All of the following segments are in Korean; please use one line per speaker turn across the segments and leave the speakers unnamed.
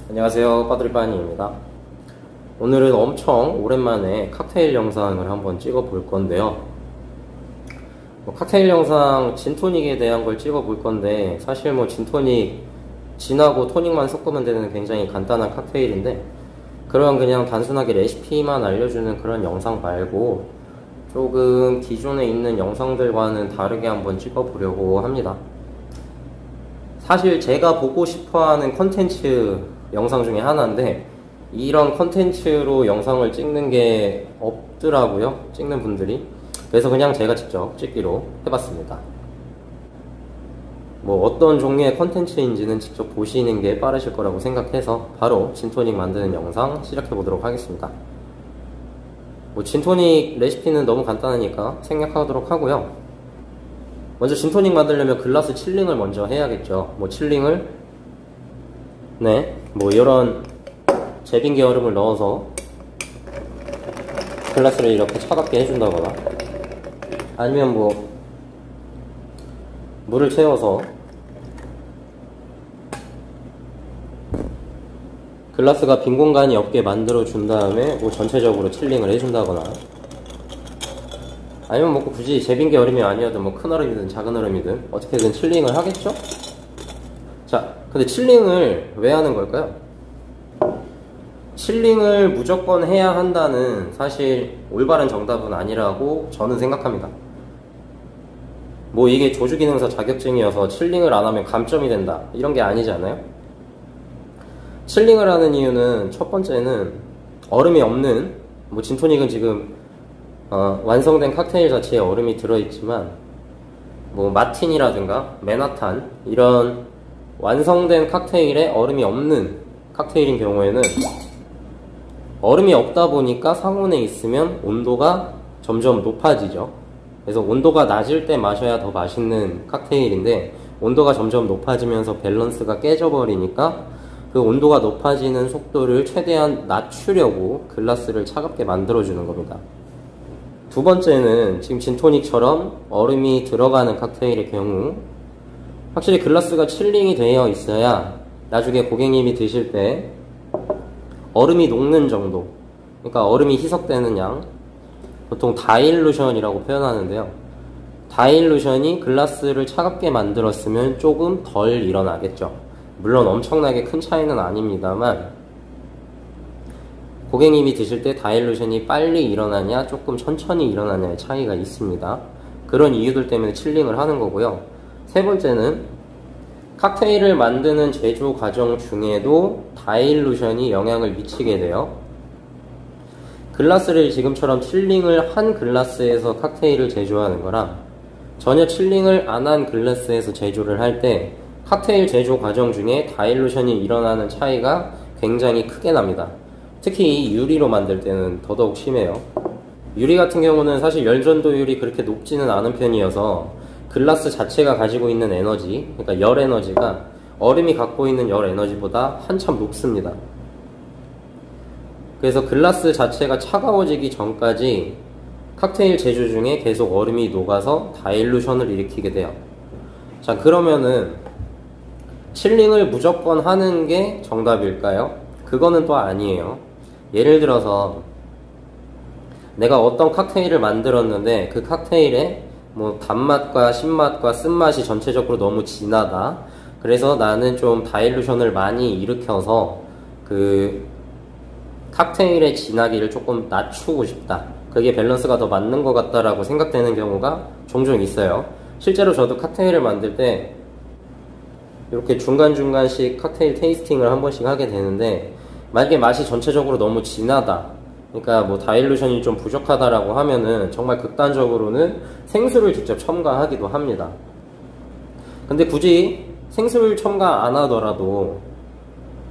안녕하세요, 빠드리빠니입니다. 오늘은 엄청 오랜만에 칵테일 영상을 한번 찍어 볼 건데요. 칵테일 영상 진토닉에 대한 걸 찍어 볼 건데, 사실 진토닉 진하고 토닉만 섞으면 되는 굉장히 간단한 칵테일인데, 그런 그냥 단순하게 레시피만 알려주는 그런 영상 말고 조금 기존에 있는 영상들과는 다르게 한번 찍어 보려고 합니다. 사실 제가 보고 싶어하는 컨텐츠 영상 중에 하나인데, 이런 컨텐츠로 영상을 찍는 게 없더라고요, 찍는 분들이. 그래서 그냥 제가 직접 찍기로 해봤습니다. 어떤 종류의 컨텐츠인지는 직접 보시는 게 빠르실 거라고 생각해서 바로 진토닉 만드는 영상 시작해 보도록 하겠습니다. 진토닉 레시피는 너무 간단하니까 생략하도록 하고요. 먼저 진토닉 만들려면 글라스 칠링을 먼저 해야겠죠. 칠링을 이런 제빙기 얼음을 넣어서 글라스를 이렇게 차갑게 해준다거나, 아니면 물을 채워서 글라스가 빈 공간이 없게 만들어 준 다음에 전체적으로 칠링을 해준다거나, 아니면 굳이 제빙기 얼음이 아니어도 큰 얼음이든 작은 얼음이든 어떻게든 칠링을 하겠죠? 자, 근데 칠링을 왜 하는 걸까요? 칠링을 무조건 해야 한다는 사실 올바른 정답은 아니라고 저는 생각합니다. 이게 조주기능사 자격증이어서 칠링을 안 하면 감점이 된다, 이런 게 아니잖아요. 칠링을 하는 이유는 첫 번째는 얼음이 없는, 진토닉은 지금 완성된 칵테일 자체에 얼음이 들어있지만 마틴이라든가 맨하탄 이런 완성된 칵테일에 얼음이 없는 칵테일인 경우에는 얼음이 없다 보니까 상온에 있으면 온도가 점점 높아지죠. 그래서 온도가 낮을 때 마셔야 더 맛있는 칵테일인데, 온도가 점점 높아지면서 밸런스가 깨져버리니까 그 온도가 높아지는 속도를 최대한 낮추려고 글라스를 차갑게 만들어주는 겁니다. 두 번째는 지금 진토닉처럼 얼음이 들어가는 칵테일의 경우 확실히 글라스가 칠링이 되어 있어야 나중에 고객님이 드실 때 얼음이 녹는 정도, 그러니까 얼음이 희석되는 양, 보통 다일루션이라고 표현하는데요. 다일루션이 글라스를 차갑게 만들었으면 조금 덜 일어나겠죠. 물론 엄청나게 큰 차이는 아닙니다만, 고객님이 드실 때 다일루션이 빨리 일어나냐 조금 천천히 일어나냐의 차이가 있습니다. 그런 이유들 때문에 칠링을 하는 거고요. 세 번째는 칵테일을 만드는 제조 과정 중에도 다일루션이 영향을 미치게 돼요. 글라스를 지금처럼 칠링을 한 글라스에서 칵테일을 제조하는 거랑 전혀 칠링을 안 한 글라스에서 제조를 할 때 칵테일 제조 과정 중에 다일루션이 일어나는 차이가 굉장히 크게 납니다. 특히 유리로 만들 때는 더더욱 심해요. 유리 같은 경우는 사실 열전도율이 그렇게 높지는 않은 편이어서 글라스 자체가 가지고 있는 에너지, 그러니까 열 에너지가 얼음이 갖고 있는 열 에너지보다 한참 높습니다. 그래서 글라스 자체가 차가워지기 전까지 칵테일 제조 중에 계속 얼음이 녹아서 다일루션을 일으키게 돼요. 자, 그러면은 칠링을 무조건 하는 게 정답일까요? 그거는 또 아니에요. 예를 들어서 내가 어떤 칵테일을 만들었는데 그 칵테일에 단맛과 신맛과 쓴맛이 전체적으로 너무 진하다, 그래서 나는 좀 다일루션을 많이 일으켜서 그 칵테일의 진하기를 조금 낮추고 싶다, 그게 밸런스가 더 맞는 것 같다라고 생각되는 경우가 종종 있어요. 실제로 저도 칵테일을 만들 때 이렇게 중간중간씩 칵테일 테이스팅을 한 번씩 하게 되는데, 만약에 맛이 전체적으로 너무 진하다, 그러니까 다일루션이 좀 부족하다라고 하면은 정말 극단적으로는 생수를 직접 첨가하기도 합니다. 근데 굳이 생수를 첨가 안 하더라도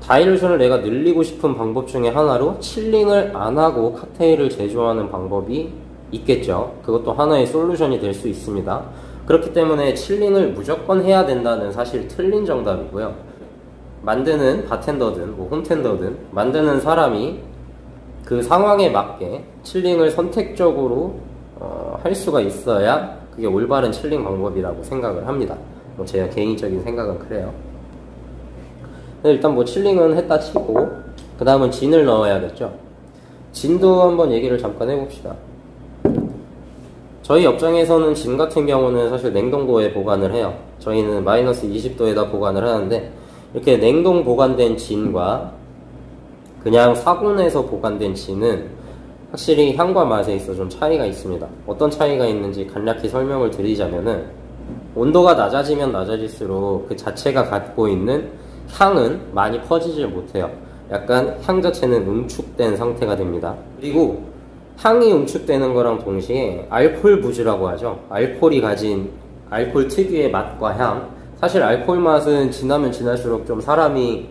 다일루션을 내가 늘리고 싶은 방법 중에 하나로 칠링을 안 하고 칵테일을 제조하는 방법이 있겠죠. 그것도 하나의 솔루션이 될 수 있습니다. 그렇기 때문에 칠링을 무조건 해야 된다는 사실 틀린 정답이고요. 만드는 바텐더든 홈텐더든 만드는 사람이 그 상황에 맞게 칠링을 선택적으로 할 수가 있어야 그게 올바른 칠링 방법이라고 생각을 합니다. 제 개인적인 생각은 그래요. 일단 뭐 칠링은 했다 치고 그 다음은 진을 넣어야겠죠. 진도 한번 얘기를 잠깐 해봅시다. 저희 업장에서는 진 같은 경우는 사실 냉동고에 보관을 해요. 저희는 마이너스 20도에다 보관을 하는데 이렇게 냉동 보관된 진과 그냥 사군에서 보관된 진은 확실히 향과 맛에 있어 좀 차이가 있습니다. 어떤 차이가 있는지 간략히 설명을 드리자면은 온도가 낮아지면 낮아질수록 그 자체가 갖고 있는 향은 많이 퍼지질 못해요. 약간 향 자체는 응축된 상태가 됩니다. 그리고 향이 응축되는 거랑 동시에 알코올 부주라고 하죠. 알코올이 가진 알코올 특유의 맛과 향. 사실 알코올 맛은 지나면 지날수록 좀 사람이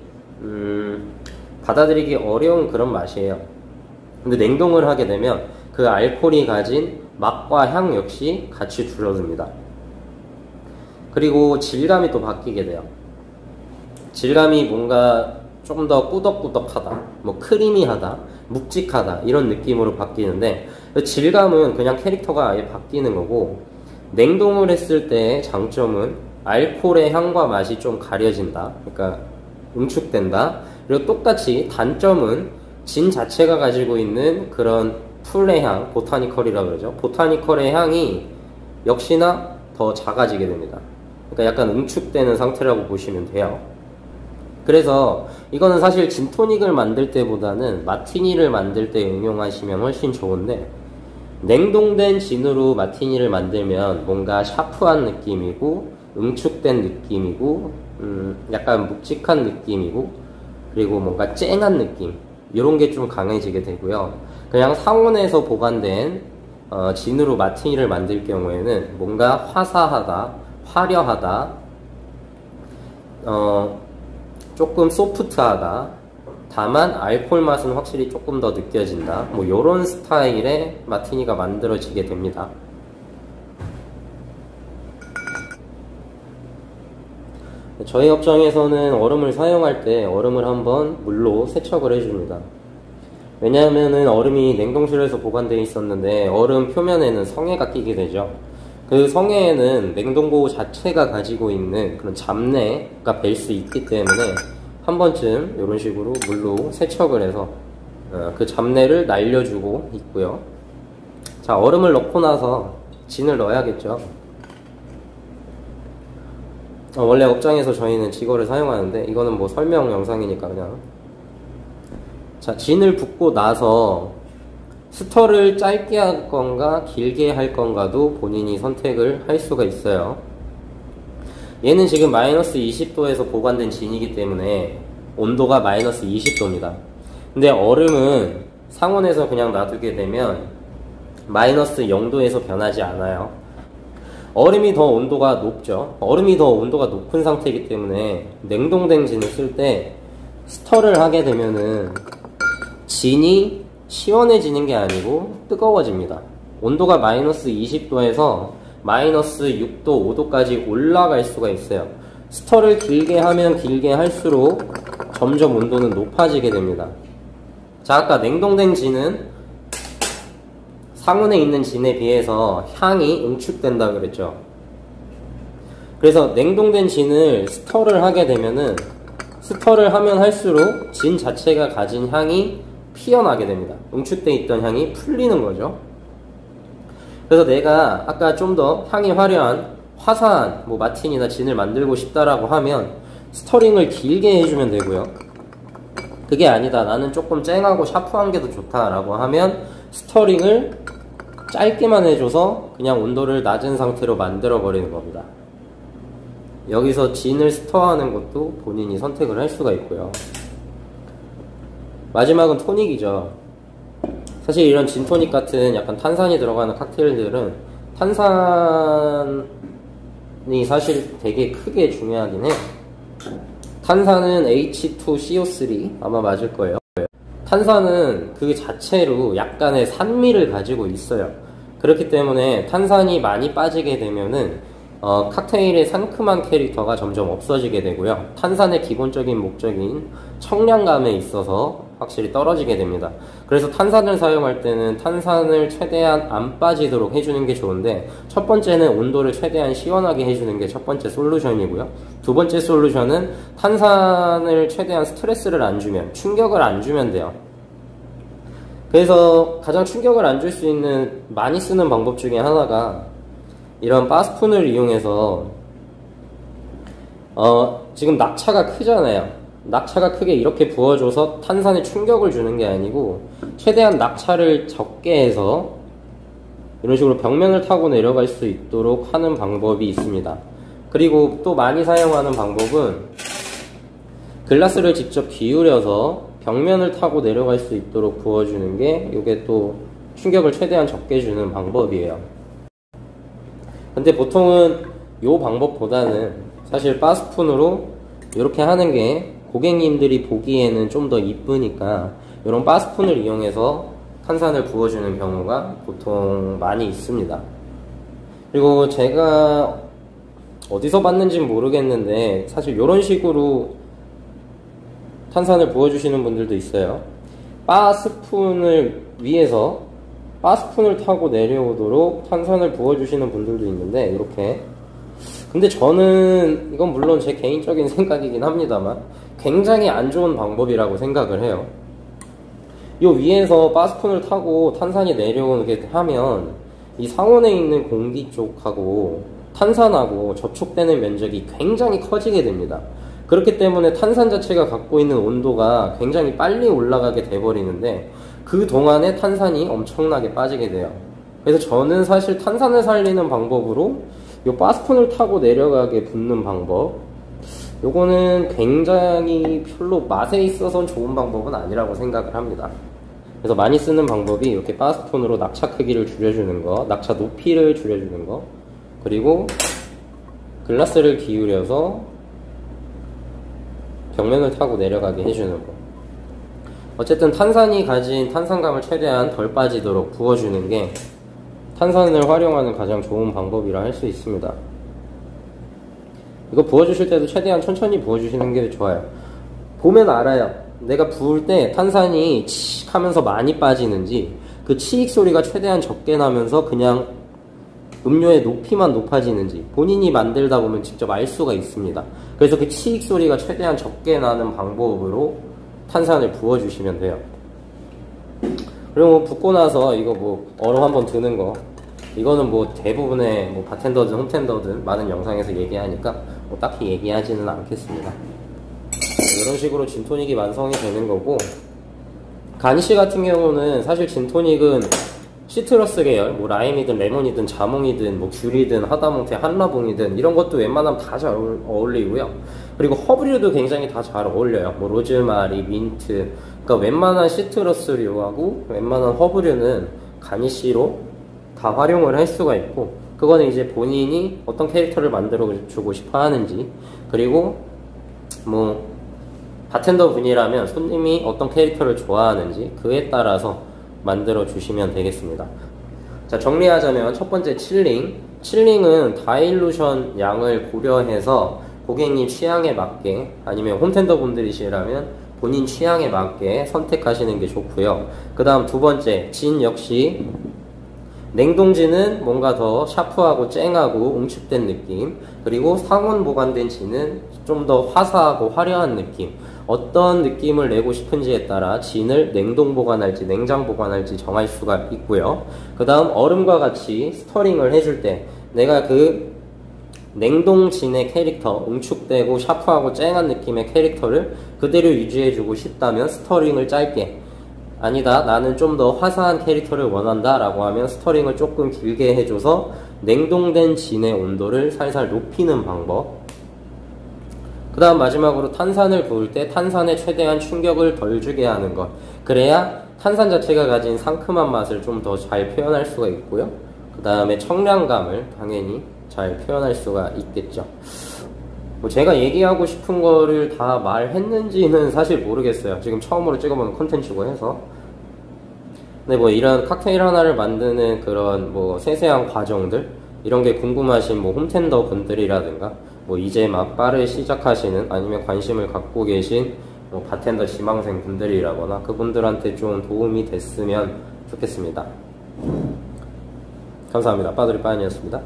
받아들이기 어려운 그런 맛이에요. 근데 냉동을 하게 되면 그 알코올이 가진 맛과 향 역시 같이 줄어듭니다. 그리고 질감이 또 바뀌게 돼요. 질감이 뭔가 좀 더 꾸덕꾸덕하다, 뭐 크리미하다, 묵직하다 이런 느낌으로 바뀌는데 질감은 그냥 캐릭터가 아예 바뀌는 거고 냉동을 했을 때의 장점은 알코올의 향과 맛이 좀 가려진다. 그러니까 응축된다. 그리고 똑같이 단점은 진 자체가 가지고 있는 그런 풀의 향, 보타니컬이라고 그러죠. 보타니컬의 향이 역시나 더 작아지게 됩니다. 그러니까 약간 응축되는 상태라고 보시면 돼요. 그래서 이거는 사실 진토닉을 만들 때보다는 마티니를 만들 때 응용하시면 훨씬 좋은데 냉동된 진으로 마티니를 만들면 뭔가 샤프한 느낌이고 응축된 느낌이고 약간 묵직한 느낌이고 그리고 뭔가 쨍한 느낌 이런 게 좀 강해지게 되고요. 그냥 상온에서 보관된 진으로 마티니를 만들 경우에는 뭔가 화사하다, 화려하다, 조금 소프트하다. 다만 알코올 맛은 확실히 조금 더 느껴진다. 뭐 요런 스타일의 마티니가 만들어지게 됩니다. 저희 업장에서는 얼음을 사용할 때 얼음을 한번 물로 세척을 해줍니다. 왜냐하면은 얼음이 냉동실에서 보관되어 있었는데 얼음 표면에는 성에가 끼게 되죠. 그 성에에는 냉동고 자체가 가지고 있는 그런 잡내가 뵐 수 있기 때문에 한 번쯤 이런 식으로 물로 세척을 해서 그 잡내를 날려주고 있고요. 자, 얼음을 넣고 나서 진을 넣어야겠죠. 원래 업장에서 저희는 지거를 사용하는데 이거는 뭐 설명 영상이니까 그냥. 자, 진을 붓고 나서 스터를 짧게 할 건가 길게 할 건가도 본인이 선택을 할 수가 있어요. 얘는 지금 마이너스 20도에서 보관된 진이기 때문에 온도가 마이너스 20도입니다. 근데 얼음은 상온에서 그냥 놔두게 되면 마이너스 0도에서 변하지 않아요. 얼음이 더 온도가 높죠. 얼음이 더 온도가 높은 상태이기 때문에 냉동된 진을 쓸 때 스터를 하게 되면은 진이 시원해지는 게 아니고 뜨거워집니다. 온도가 마이너스 20도에서 마이너스 6도, 5도까지 올라갈 수가 있어요. 스터를 길게 하면 길게 할수록 점점 온도는 높아지게 됩니다. 자, 아까 냉동된 진은 상온에 있는 진에 비해서 향이 응축된다 그랬죠. 그래서 냉동된 진을 스터를 하게 되면은 스터를 하면 할수록 진 자체가 가진 향이 피어나게 됩니다. 응축돼 있던 향이 풀리는 거죠. 그래서 내가 아까 좀 더 향이 화려한 화사한 뭐 마틴이나 진을 만들고 싶다라고 하면 스터링을 길게 해주면 되고요. 그게 아니다, 나는 조금 쨍하고 샤프한 게 더 좋다라고 하면 스터링을 짧게만 해줘서 그냥 온도를 낮은 상태로 만들어 버리는 겁니다. 여기서 진을 스터하는 것도 본인이 선택을 할 수가 있고요. 마지막은 토닉이죠. 사실 이런 진토닉 같은 약간 탄산이 들어가는 칵테일들은 탄산이 사실 되게 크게 중요하긴 해요. 탄산은 H2CO3 아마 맞을 거예요. 탄산은 그 자체로 약간의 산미를 가지고 있어요. 그렇기 때문에 탄산이 많이 빠지게 되면은 칵테일의 상큼한 캐릭터가 점점 없어지게 되고요. 탄산의 기본적인 목적인 청량감에 있어서 확실히 떨어지게 됩니다. 그래서 탄산을 사용할 때는 탄산을 최대한 안 빠지도록 해주는 게 좋은데, 첫 번째는 온도를 최대한 시원하게 해주는 게 첫 번째 솔루션이고요. 두 번째 솔루션은 탄산을 최대한 스트레스를 안 주면, 충격을 안 주면 돼요. 그래서 가장 충격을 안 줄 수 있는 많이 쓰는 방법 중에 하나가 이런 바스푼을 이용해서 지금 낙차가 크잖아요. 낙차가 크게 이렇게 부어줘서 탄산에 충격을 주는 게 아니고 최대한 낙차를 적게 해서 이런 식으로 벽면을 타고 내려갈 수 있도록 하는 방법이 있습니다. 그리고 또 많이 사용하는 방법은 글라스를 직접 기울여서 벽면을 타고 내려갈 수 있도록 부어주는 게, 이게 또 충격을 최대한 적게 주는 방법이에요. 근데 보통은 이 방법보다는 사실 바스푼으로 이렇게 하는 게 고객님들이 보기에는 좀 더 이쁘니까 이런 바스푼을 이용해서 탄산을 부어주는 경우가 보통 많이 있습니다. 그리고 제가 어디서 봤는지는 모르겠는데 사실 이런 식으로 탄산을 부어주시는 분들도 있어요. 바스푼을 위에서 바스푼을 타고 내려오도록 탄산을 부어주시는 분들도 있는데, 이렇게. 근데 저는 이건 물론 제 개인적인 생각이긴 합니다만 굉장히 안 좋은 방법이라고 생각을 해요. 이 위에서 바스푼을 타고 탄산이 내려오게 하면 이 상온에 있는 공기 쪽하고 탄산하고 접촉되는 면적이 굉장히 커지게 됩니다. 그렇기 때문에 탄산 자체가 갖고 있는 온도가 굉장히 빨리 올라가게 돼버리는데 그 동안에 탄산이 엄청나게 빠지게 돼요. 그래서 저는 사실 탄산을 살리는 방법으로 이 바스푼을 타고 내려가게 붓는 방법, 요거는 굉장히 별로 맛에 있어서는 좋은 방법은 아니라고 생각을 합니다. 그래서 많이 쓰는 방법이 이렇게 바스푼으로 낙차 크기를 줄여주는 거, 낙차 높이를 줄여주는 거, 그리고 글라스를 기울여서 벽면을 타고 내려가게 해주는 거. 어쨌든 탄산이 가진 탄산감을 최대한 덜 빠지도록 부어주는 게 탄산을 활용하는 가장 좋은 방법이라 할 수 있습니다. 이거 부어주실 때도 최대한 천천히 부어주시는 게 좋아요. 보면 알아요. 내가 부을 때 탄산이 칙 하면서 많이 빠지는지, 그 치익 소리가 최대한 적게 나면서 그냥 음료의 높이만 높아지는지 본인이 만들다 보면 직접 알 수가 있습니다. 그래서 그 치익 소리가 최대한 적게 나는 방법으로 탄산을 부어주시면 돼요. 그리고 뭐 붓고 나서 이거 뭐 얼음 한번 드는 거, 이거는 뭐 대부분의 뭐 바텐더든 홈텐더든 많은 영상에서 얘기하니까 뭐 딱히 얘기하지는 않겠습니다. 이런 식으로 진토닉이 완성이 되는 거고, 가니쉬 같은 경우는 사실 진토닉은 시트러스 계열, 뭐 라임이든 레몬이든 자몽이든 뭐 귤이든 하다못해 한라봉이든 이런 것도 웬만하면 다 잘 어울리고요. 그리고 허브류도 굉장히 다 잘 어울려요. 뭐 로즈마리, 민트, 그러니까 웬만한 시트러스류하고 웬만한 허브류는 가니쉬로 다 활용을 할 수가 있고, 그거는 이제 본인이 어떤 캐릭터를 만들어 주고 싶어 하는지, 그리고 뭐 바텐더 분이라면 손님이 어떤 캐릭터를 좋아하는지 그에 따라서 만들어 주시면 되겠습니다. 자, 정리하자면 첫 번째 칠링은 다일루션 양을 고려해서 고객님 취향에 맞게, 아니면 홈텐더 분들이시라면 본인 취향에 맞게 선택하시는 게 좋고요. 그 다음 두 번째 진 역시 냉동진은 뭔가 더 샤프하고 쨍하고 응축된 느낌, 그리고 상온 보관된 진은 좀 더 화사하고 화려한 느낌, 어떤 느낌을 내고 싶은지에 따라 진을 냉동 보관할지 냉장 보관할지 정할 수가 있고요. 그 다음 얼음과 같이 스터링을 해줄 때 내가 그 냉동 진의 캐릭터, 응축되고 샤프하고 쨍한 느낌의 캐릭터를 그대로 유지해주고 싶다면 스터링을 짧게, 아니다 나는 좀 더 화사한 캐릭터를 원한다 라고 하면 스터링을 조금 길게 해줘서 냉동된 진의 온도를 살살 높이는 방법. 그 다음 마지막으로 탄산을 부을 때 탄산에 최대한 충격을 덜 주게 하는 것, 그래야 탄산 자체가 가진 상큼한 맛을 좀 더 잘 표현할 수가 있고요. 그 다음에 청량감을 당연히 잘 표현할 수가 있겠죠. 뭐 제가 얘기하고 싶은 거를 다 말했는지는 사실 모르겠어요. 지금 처음으로 찍어보는 콘텐츠고 해서. 근데 뭐 이런 칵테일 하나를 만드는 그런 뭐 세세한 과정들, 이런 게 궁금하신 뭐 홈텐더 분들이라든가 뭐 이제 막 바를 시작하시는, 아니면 관심을 갖고 계신 뭐 바텐더 지망생 분들이라거나 그분들한테 좀 도움이 됐으면 좋겠습니다. 감사합니다. 빠돌이 빠인이었습니다.